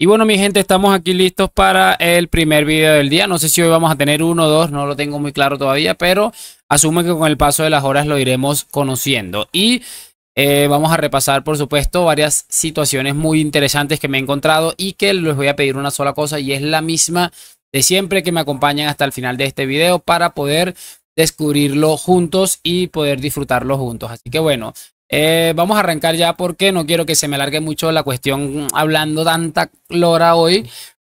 Y bueno, mi gente, estamos aquí listos para el primer video del día. No sé si hoy vamos a tener uno o dos, no lo tengo muy claro todavía, pero asumo que con el paso de las horas lo iremos conociendo. Y vamos a repasar, por supuesto, varias situaciones muy interesantes que me he encontrado y que les voy a pedir una sola cosa, y es la misma de siempre, que me acompañen hasta el final de este video para poder descubrirlo juntos y poder disfrutarlo juntos. Así que bueno, vamos a arrancar ya porque no quiero que se me alargue mucho la cuestión hablando tanta lora hoy,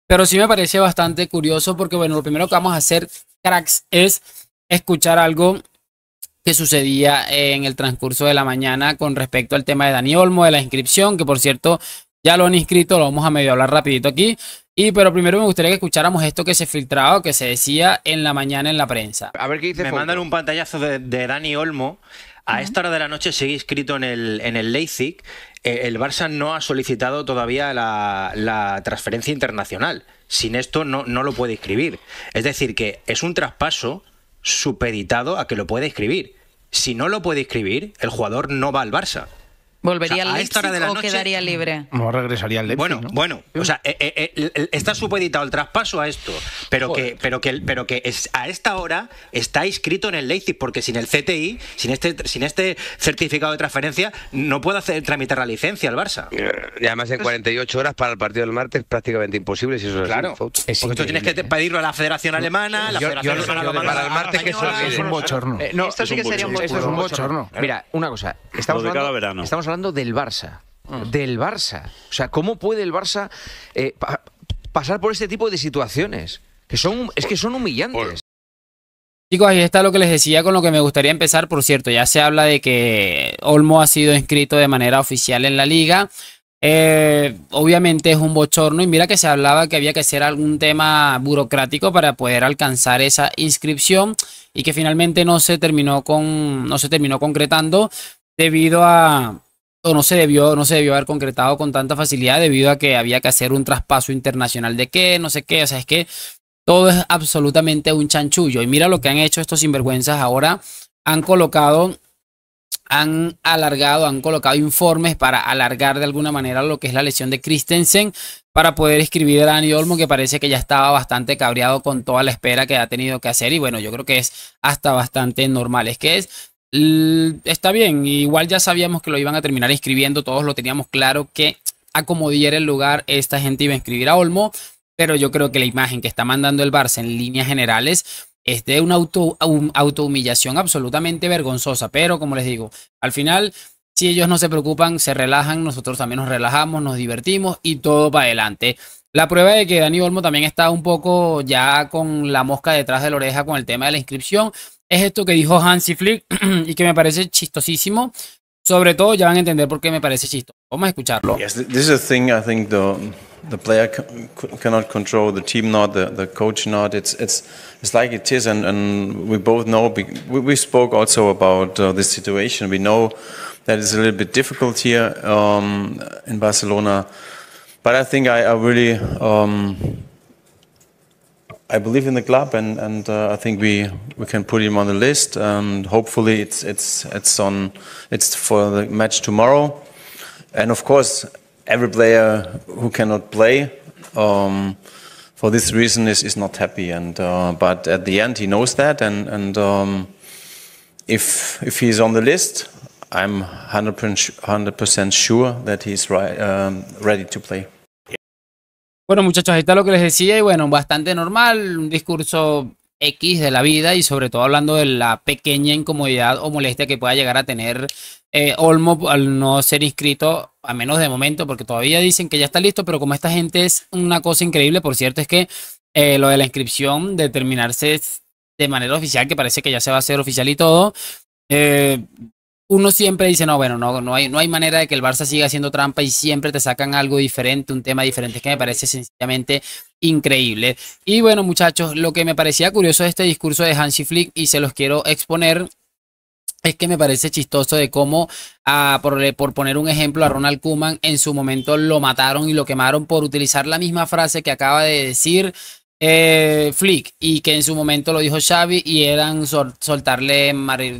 pero sí me parece bastante curioso porque bueno, lo primero que vamos a hacer, cracks, es escuchar algo que sucedía en el transcurso de la mañana con respecto al tema de Dani Olmo, de la inscripción, que por cierto ya lo han inscrito, lo vamos a medio hablar rapidito aquí. Pero primero me gustaría que escucháramos esto que se filtraba, que se decía en la mañana en la prensa. A ver qué dice. Me mandan un pantallazo de Dani Olmo. A esta hora de la noche sigue inscrito en el Leipzig. El Barça no ha solicitado todavía la transferencia internacional. Sin esto no lo puede inscribir. Es decir, que es un traspaso supeditado a que lo puede inscribir. Si no lo puede inscribir, el jugador no va al Barça. ¿Volvería al Leipzig o quedaría libre? No, regresaría al Leipzig, Bueno, o sea, está supeditado el traspaso a esto, pero que a esta hora está inscrito en el Leipzig, porque sin el CTI, sin este certificado de transferencia, no puede tramitar la licencia al Barça. Y además en 48 horas para el partido del martes prácticamente imposible, si eso es claro, así. Porque tú tienes que pedirlo a la Federación Alemana, la Federación Alemana lo manda para el martes, que es un bochorno. Esto sí que sería un bochorno. Eso es un bochorno. Mira, una cosa, estamos hablando del Barça. Del Barça. O sea, ¿cómo puede el Barça pasar por este tipo de situaciones? Es que son humillantes. Chicos, ahí está lo que les decía, con lo que me gustaría empezar. Por cierto, ya se habla de que Olmo ha sido inscrito de manera oficial en la liga. Obviamente es un bochorno, y mira que se hablaba que había que hacer algún tema burocrático para poder alcanzar esa inscripción, y que finalmente no se terminó concretando debido a... o no se debió haber concretado con tanta facilidad, debido a que había que hacer un traspaso internacional de qué, no sé qué. O sea, es que todo es absolutamente un chanchullo. Y mira lo que han hecho estos sinvergüenzas ahora. Han colocado informes para alargar de alguna manera lo que es la lesión de Christensen, para poder escribir a Dani Olmo, que parece que ya estaba bastante cabreado con toda la espera que ha tenido que hacer. Y bueno, yo creo que es hasta bastante normal. Está bien, igual ya sabíamos que lo iban a terminar inscribiendo, todos lo teníamos claro, que a como diera el lugar esta gente iba a inscribir a Olmo, pero yo creo que la imagen que está mandando el Barça en líneas generales es de una autohumillación absolutamente vergonzosa. Pero como les digo, al final, si ellos no se preocupan, se relajan, nosotros también nos relajamos, nos divertimos y todo para adelante. La prueba de que Dani Olmo también está un poco ya con la mosca detrás de la oreja con el tema de la inscripción es esto que dijo Hansi Flick y que me parece chistosísimo. Sobre todo ya van a entender por qué me parece chistoso. Vamos a escucharlo. Yes, this is a thing I think the player cannot control, the team not, the coach not. It's like it is, and we both know. We spoke also about this situation. We know that it's a little bit difficult here in Barcelona, but I think I really I believe in the club, and I think we can put him on the list, and hopefully it's for the match tomorrow. And of course, every player who cannot play for this reason is not happy, and but at the end he knows that, and if he's on the list, I'm 100% sure that he's ready to play. Bueno, muchachos, ahí está lo que les decía. Y bueno, bastante normal, un discurso X de la vida, y sobre todo hablando de la pequeña incomodidad o molestia que pueda llegar a tener Olmo al no ser inscrito, a menos de momento, porque todavía dicen que ya está listo. Pero como esta gente es una cosa increíble, por cierto, es que lo de la inscripción de terminarse de manera oficial, que parece que ya se va a hacer oficial y todo, uno siempre dice, no, bueno, no hay manera de que el Barça siga haciendo trampa, y siempre te sacan algo diferente, un tema diferente, que me parece sencillamente increíble. Y bueno, muchachos, lo que me parecía curioso de este discurso de Hansi Flick, y se los quiero exponer, es que me parece chistoso de cómo, por poner un ejemplo, a Ronald Koeman en su momento lo mataron y lo quemaron por utilizar la misma frase que acaba de decir Flick, y que en su momento lo dijo Xavi, y eran soltarle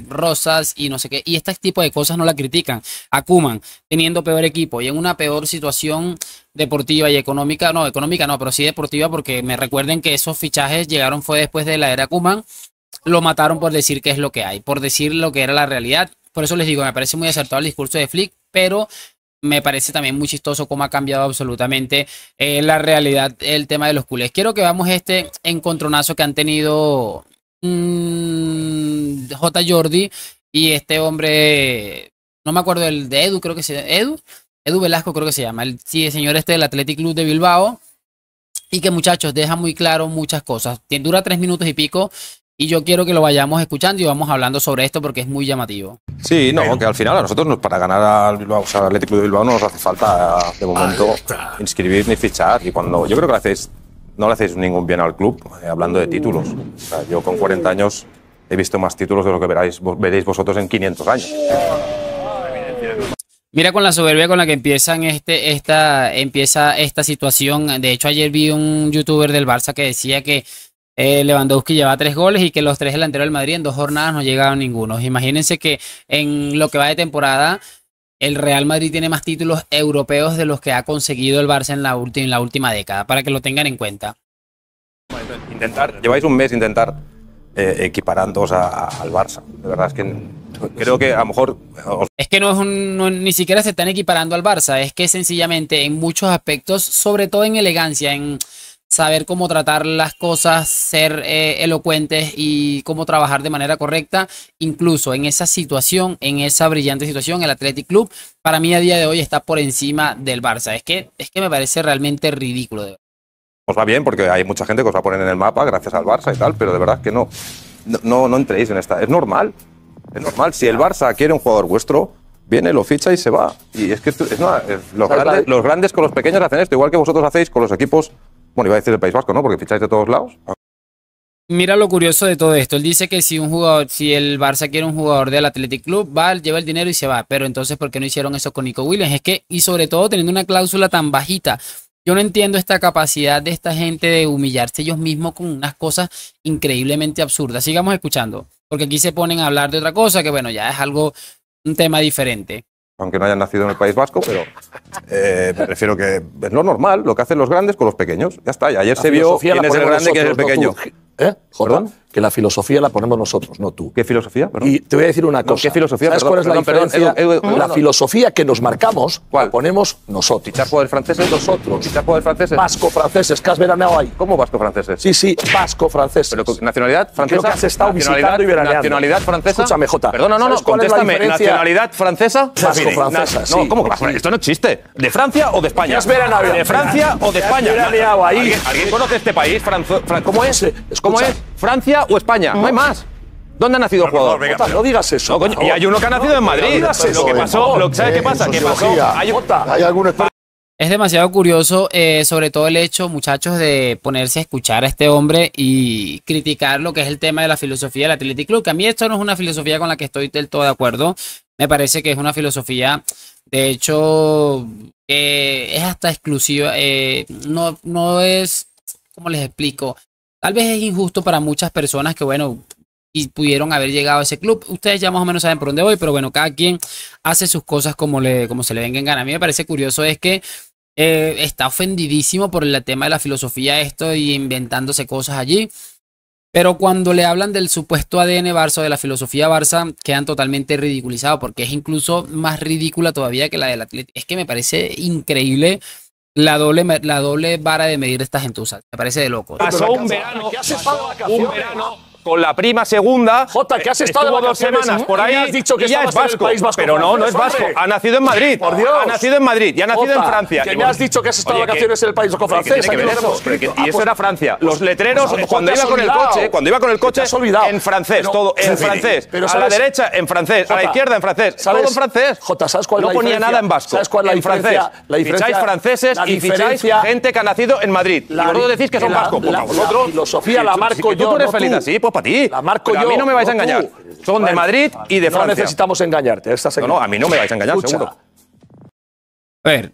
rosas y no sé qué, y este tipo de cosas no la critican. A Koeman teniendo peor equipo y en una peor situación deportiva y económica no, pero sí deportiva, porque me recuerden que esos fichajes llegaron fue después de la era Koeman, lo mataron por decir qué es lo que hay, por decir lo que era la realidad. Por eso les digo, me parece muy acertado el discurso de Flick, pero me parece también muy chistoso cómo ha cambiado absolutamente la realidad, el tema de los culés. Quiero que veamos este encontronazo que han tenido J. Jordi y este hombre, no me acuerdo, el de Edu, creo que se llama, Edu Velasco creo que se llama, el señor este del Athletic Club de Bilbao, y que, muchachos, deja muy claro muchas cosas. Dura 3 minutos y pico. Y yo quiero que lo vayamos escuchando y vamos hablando sobre esto porque es muy llamativo. Sí, no, que al final a nosotros para ganar al Bilbao, o sea, al Athletic Club de Bilbao no nos hace falta de momento inscribir ni fichar. Y cuando yo creo que no le hacéis ningún bien al club hablando de títulos. O sea, yo con 40 años he visto más títulos de lo que veréis vosotros en 500 años. Mira con la soberbia con la que empieza esta situación. De hecho, ayer vi un youtuber del Barça que decía que Lewandowski lleva 3 goles y que los 3 delanteros del Madrid en 2 jornadas no llegaron ninguno. Imagínense que en lo que va de temporada el Real Madrid tiene más títulos europeos de los que ha conseguido el Barça en la última década, para que lo tengan en cuenta. Lleváis un mes intentar equiparándoos al Barça. De verdad es que creo que a lo mejor... Es que ni siquiera se están equiparando al Barça, es que sencillamente en muchos aspectos, sobre todo en elegancia, en saber cómo tratar las cosas, ser elocuentes y cómo trabajar de manera correcta, incluso en esa situación, en esa brillante situación, el Athletic Club, para mí a día de hoy está por encima del Barça. Es que me parece realmente ridículo. Os va bien porque hay mucha gente que os va a poner en el mapa gracias al Barça y tal, pero de verdad que no entréis en esta. Es normal. Si el Barça quiere un jugador vuestro, viene, lo ficha y se va. Y es que los grandes con los pequeños hacen esto, igual que vosotros hacéis con los equipos. Bueno, iba a decir del País Vasco, ¿no? Porque ficháis de todos lados. Mira lo curioso de todo esto. Él dice que si el Barça quiere un jugador del Athletic Club, va, lleva el dinero y se va. Pero entonces, ¿por qué no hicieron eso con Nico Williams? Y sobre todo teniendo una cláusula tan bajita. Yo no entiendo esta capacidad de esta gente de humillarse ellos mismos con unas cosas increíblemente absurdas. Sigamos escuchando, porque aquí se ponen a hablar de otra cosa que, bueno, ya es un tema diferente. Aunque no hayan nacido en el País Vasco, pero me refiero que es lo normal, lo que hacen los grandes con los pequeños. Ya está, y ayer se vio quién es el grande y quién es el pequeño. ¿Perdón? Que la filosofía la ponemos nosotros, no tú. ¿Qué filosofía? Perdón. Y te voy a decir una cosa. ¿Qué filosofía? ¿Sabes cuál es la diferencia? La filosofía que nos marcamos, la ponemos nosotros. ¿Fichar jugadores franceses? Nosotros. ¿Fichar jugadores franceses? Vasco-franceses, que has veraneado ahí. ¿Cómo vasco-franceses? Sí, vasco-franceses. ¿Pero nacionalidad francesa? Creo que has estado visitando y veraneando. ¿Nacionalidad francesa? Escúchame, Jota. Perdona, no, contéstame. ¿Nacionalidad francesa? Vasco-francesa, sí. No, ¿cómo que esto no existe? ¿De Francia o de España? ¿Has veraneado? ¿De Francia o de España? Veraneado ahí. ¿Alguien conoce este país? ¿Cómo es? ¿Cómo es? ¿Francia o España? No hay más. ¿Dónde ha nacido el jugador? No digas eso. Y hay uno que ha nacido en Madrid. Lo que pasó, ¿sabes qué pasa? Hay algún... Es demasiado curioso, sobre todo el hecho, muchachos, de ponerse a escuchar a este hombre y criticar lo que es el tema de la filosofía del Athletic Club, que a mí esto no es una filosofía con la que estoy del todo de acuerdo. Me parece que es una filosofía, de hecho, es hasta exclusiva. No es, ¿cómo les explico? Tal vez es injusto para muchas personas que, bueno, y pudieron haber llegado a ese club. Ustedes ya más o menos saben por dónde voy, pero bueno, cada quien hace sus cosas como se le venga en gana. A mí me parece curioso es que está ofendidísimo por el tema de la filosofía y inventándose cosas allí. Pero cuando le hablan del supuesto ADN Barça o de la filosofía Barça, quedan totalmente ridiculizados, porque es incluso más ridícula todavía que la del Atlético. Es que me parece increíble la doble vara de medir esta gentuza. Me parece de locos. Pasó un verano con la prima segunda. Jota, que has estado de 2 semanas por ahí. Has dicho que ya es vasco. Pero no es vasco. Ha nacido en Madrid. Por Dios. Ha nacido en Madrid y ha nacido en Francia. Que me has dicho que has estado de vacaciones en el País Vasco francés. Y eso era Francia. Los letreros, cuando iba con el coche, en francés, todo en francés. A la derecha en francés, a la izquierda en francés, todo en francés. Jota, ¿sabes cuál es la No diferencia? ponía nada en vasco. ¿Sabes cuál es la diferencia? Ficháis franceses y ficháis gente que ha nacido en Madrid. Y vosotros decís que son vascos. La filosofía la marco yo. ¿Tú eres feliz así? Pues para ti. La marco yo. A mí no me vais a engañar. Son de Madrid y de Francia. No necesitamos engañarte. No, a mí no me vais a engañar, seguro. A ver,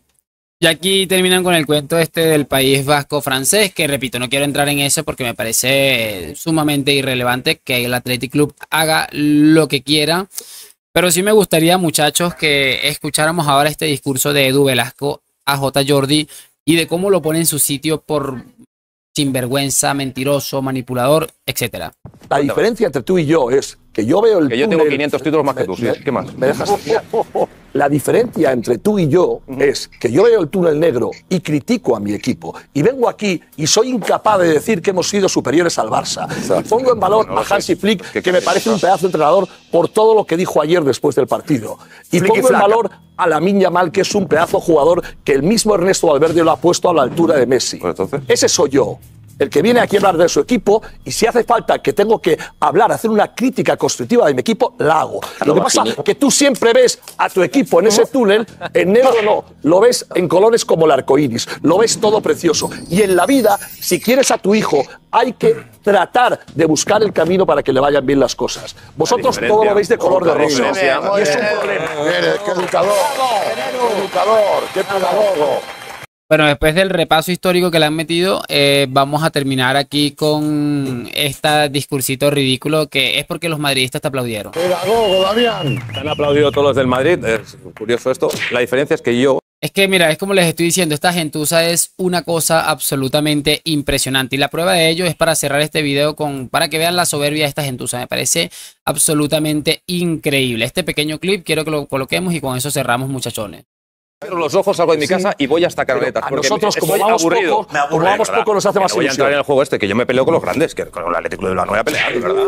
Y aquí terminan con el cuento del País Vasco francés, que repito, no quiero entrar en eso porque me parece sumamente irrelevante que el Athletic Club haga lo que quiera. Pero sí me gustaría, muchachos, que escucháramos ahora este discurso de Edu Velasco a J. Jordi y de cómo lo pone en su sitio por sinvergüenza, mentiroso, manipulador, etcétera. La diferencia entre tú y yo es que yo veo el que yo tengo 500 títulos más que tú, ¿sí? ¿Qué más? ¿Me dejas? La diferencia entre tú y yo es que yo veo el túnel negro y critico a mi equipo. Y vengo aquí y soy incapaz de decir que hemos sido superiores al Barça. Y pongo en valor a Hansi Flick, que me parece un pedazo de entrenador por todo lo que dijo ayer después del partido. Y pongo en valor a Lamine Yamal, que es un pedazo jugador que el mismo Ernesto Valverde lo ha puesto a la altura de Messi. Pues entonces, ese soy yo, el que viene aquí a hablar de su equipo, y si hace falta que tengo que hablar, hacer una crítica constructiva de mi equipo, la hago. Lo que pasa es que tú siempre ves a tu equipo en ese túnel, en negro no, lo ves en colores como el arco iris, lo ves todo precioso. Y en la vida, si quieres a tu hijo, hay que tratar de buscar el camino para que le vayan bien las cosas. Vosotros todo lo veis de color de rosa. Y es un problema. ¡Qué educador! ¡Qué educador! ¡Qué pedagogo! Bueno, después del repaso histórico que le han metido, vamos a terminar aquí con este discursito ridículo que es porque los madridistas te aplaudieron. ¡Pedagogo, Damián! te han aplaudido todos los del Madrid. Es curioso esto. La diferencia es que yo... Es que mira, es como les estoy diciendo, esta gentuza es una cosa absolutamente impresionante. Y la prueba de ello es para cerrar este video para que vean la soberbia de esta gentuza. Me parece absolutamente increíble. Este pequeño clip quiero que lo coloquemos y con eso cerramos, muchachones. Cierro los ojos, salgo de mi casa y voy hasta Carletas. A nosotros, como vamos poco, nos hace más voy a entrar en el juego que yo me peleo con los grandes, que con el Atlético de Bilbao no voy a pelear, ¿verdad?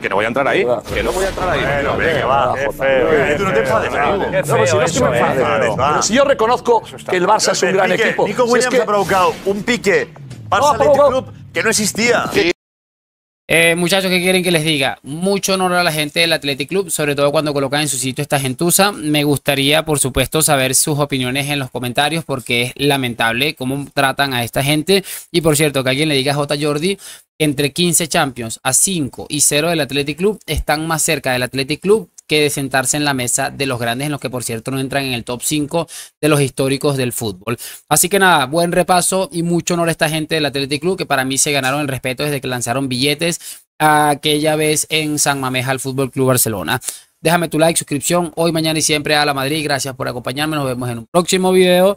Que no voy a entrar ahí. Que no voy a entrar ahí. Bueno, venga, va. Qué feo. Tú no te enfades, no, si no es que me enfade. Pero si yo reconozco que el Barça es un gran equipo. Nico Williams ha provocado un pique Barça-Athletic Club que no existía. Muchachos, ¿qué quieren que les diga? Mucho honor a la gente del Athletic Club, sobre todo cuando colocan en su sitio esta gentuza. Me gustaría, por supuesto, saber sus opiniones en los comentarios porque es lamentable cómo tratan a esta gente. Y por cierto, que alguien le diga a J. Jordi, entre 15 Champions a 5 y 0 del Athletic Club, están más cerca del Athletic Club que de sentarse en la mesa de los grandes, en los que por cierto no entran en el top 5 de los históricos del fútbol. Así que nada, buen repaso y mucho honor a esta gente del Athletic Club que para mí se ganaron el respeto desde que lanzaron billetes aquella vez en San Mamés al Fútbol Club Barcelona. Déjame tu like, suscripción, hoy, mañana y siempre a la Madrid. Gracias por acompañarme, nos vemos en un próximo video.